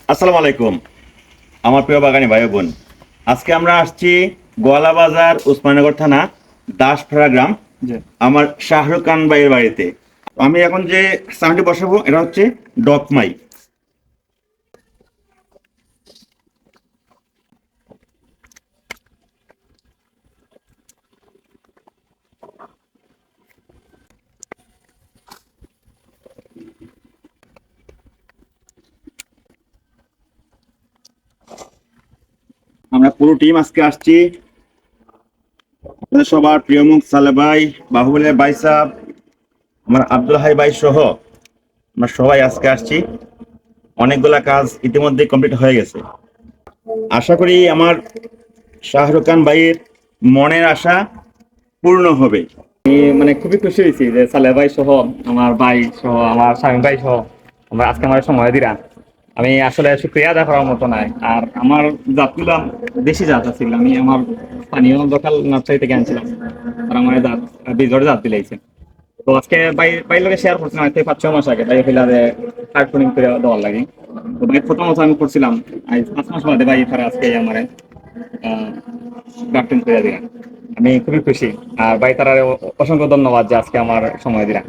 আসসালামু আলাইকুম আমার প্রিয় বাগানি ভাই বোন। আজকে আমরা আসছি গোয়ালা বাজার, উসমাননগর থানা, দাসপাড়া গ্রাম, আমার শাহরুখ খান ভাইয়ের বাড়িতে। আমি এখন যে সাউন্ডে বসাবো এটা হচ্ছে ডকমাই। আমরা পুরো টিম আজকে আসছি, আপনাদের সবার প্রিয় মুখ সালে ভাই, বাহুবলের ভাই সাহেব, আমার আব্দুল হাই ভাই সহ আমরা সবাই আজকে আসছি। অনেকগুলা কাজ ইতিমধ্যে কমপ্লিট হয়ে গেছে। আশা করি আমার শাহরুখ খান ভাইয়ের মনের আশা পূর্ণ হবে। আমি খুবই খুশি হয়েছি যে সালেহ ভাই সহ, আমার ভাই সহ, আমার স্বামী ভাই সহ আমরা আজকে আমার সময় দিলাম। আমি আসলে শুক্রিয়া আদা করার মতো নাই। আর আমার জাতগুলো দেশি জাত আছিল, আমি আমার স্থানীয় লোকাল নার্সারি থেকে আনছিলাম। আর আমার জাত বীজের জাত দিলাইছে। তো আজকে ভাই লোকে শেয়ার করছিলাম আজকে 5-6 মাস আগে, ভাই ফিলারে কার্টুনিং করে দেওয়ার লাগে। তো ভাই প্রথমত আমি করছিলাম, আজ 5 মাস বাদে ভাই তারা আজকে আমার কার্টুন করে দিলাম। আমি খুবই খুশি। আর ভাই তারা অসংখ্য ধন্যবাদ যে আজকে আমার সময় দিলাম।